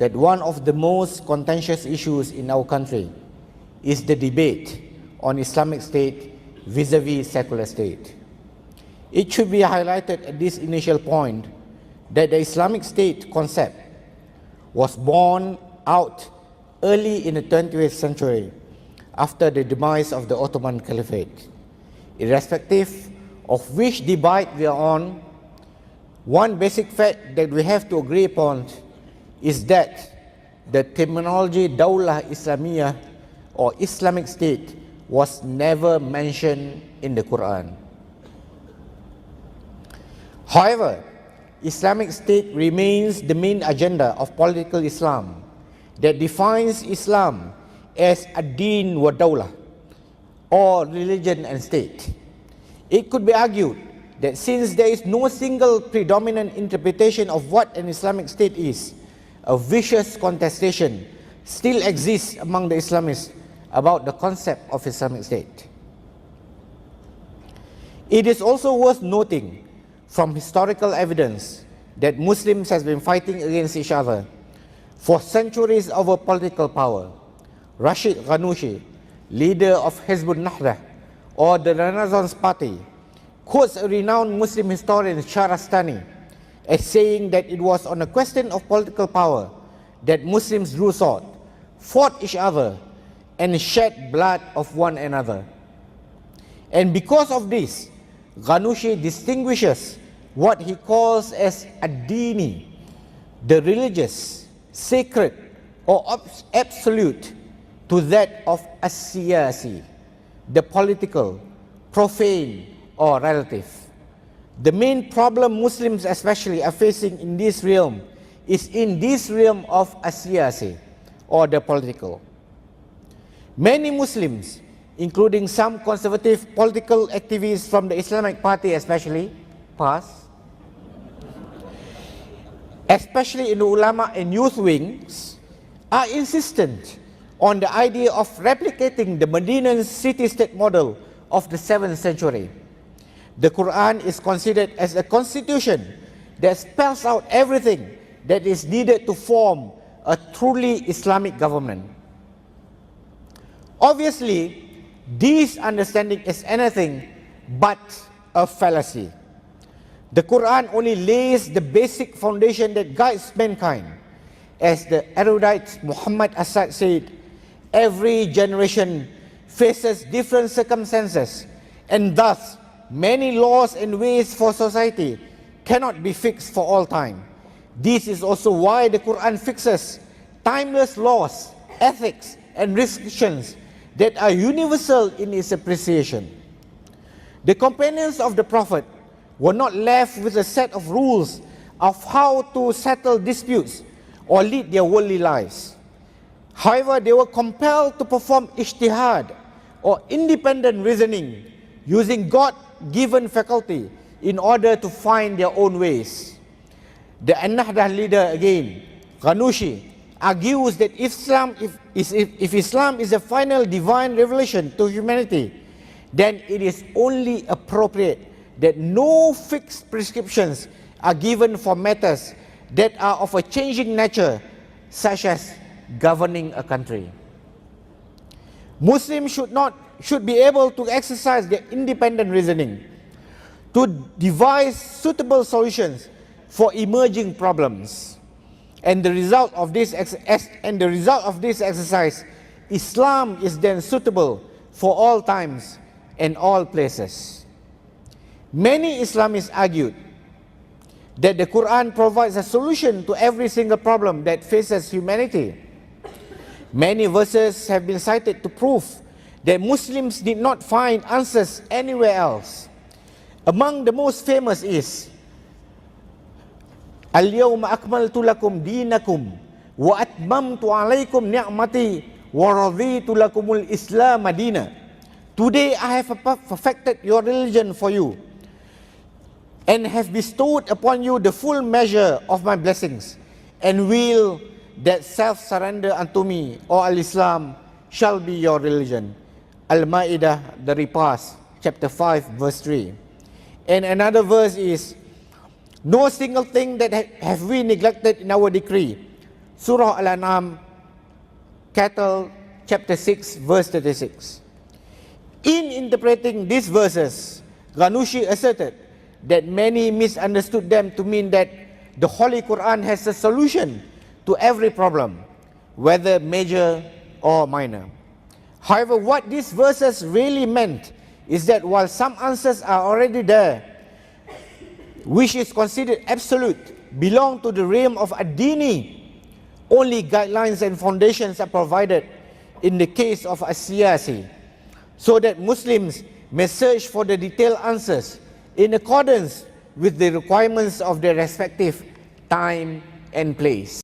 that one of the most contentious issues in our country is the debate on Islamic State vis-a-vis secular state. It should be highlighted at this initial point that the Islamic State concept was born out early in the 20th century after the demise of the Ottoman Caliphate. Irrespective of which debate we are on, one basic fact that we have to agree upon is that the terminology Daulah Islamiyah or Islamic State was never mentioned in the Quran. However, Islamic State remains the main agenda of political Islam that defines Islam as ad-din wa dawlah, or religion and state. It could be argued that since there is no single predominant interpretation of what an Islamic state is, a vicious contestation still exists among the Islamists about the concept of Islamic State. It is also worth noting from historical evidence that Muslims have been fighting against each other for centuries over political power. Rashid Ghanouchi, leader of Hizb al-Nahdah or the Renaissance Party, quotes a renowned Muslim historian Shahrastani as saying that it was on a question of political power that Muslims drew sword, fought each other, and shed blood of one another. And because of this, Ghanouchi distinguishes what he calls as ad-dini, the religious, sacred, or absolute, to that of as-siyasi, the political, profane, or relative. The main problem Muslims especially are facing in this realm is in this realm of as-siyasi, or the political. Many Muslims, including some conservative political activists from the Islamic Party especially in the ulama and youth wings, are insistent on the idea of replicating the Medinan city-state model of the 7th century. The Quran is considered as a constitution that spells out everything that is needed to form a truly Islamic government. Obviously, this understanding is anything but a fallacy. The Quran only lays the basic foundation that guides mankind. As the erudite Muhammad Asad said, every generation faces different circumstances, and thus many laws and ways for society cannot be fixed for all time. This is also why the Quran fixes timeless laws, ethics, and restrictions that are universal in its appreciation. The companions of the Prophet were not left with a set of rules of how to settle disputes or lead their worldly lives. However, they were compelled to perform ijtihad, or independent reasoning, using God-given faculty in order to find their own ways. The An-Nahdah leader again, Ghanouchi, argues that if Islam is a final divine revelation to humanity, then it is only appropriate that no fixed prescriptions are given for matters that are of a changing nature, such as governing a country. Muslims should be able to exercise their independent reasoning to devise suitable solutions for emerging problems. And the result of this exercise, Islam is then suitable for all times and all places. Many Islamists argued that the Quran provides a solution to every single problem that faces humanity. Many verses have been cited to prove that Muslims did not find answers anywhere else. Among the most famous is Al-yawma akmaltu lakum dinakum wa atmamtu alaykum ni'mati wa raditu lakumul Islam madina. Today I have perfected your religion for you and have bestowed upon you the full measure of my blessings, and will that self-surrender unto me, or al-Islam, shall be your religion. Al-Ma'idah, the repast, chapter 5, verse 3. And another verse is, no single thing that have we neglected in our decree, Surah Al-An'am, Cattle, chapter 6, verse 36. In interpreting these verses, Ghanouchi asserted that many misunderstood them to mean that the Holy Quran has a solution to every problem, whether major or minor. However, what these verses really meant is that while some answers are already there, which is considered absolute, belong to the realm of ad-dini, only guidelines and foundations are provided in the case of as-siyasi, so that Muslims may search for the detailed answers in accordance with the requirements of their respective time and place.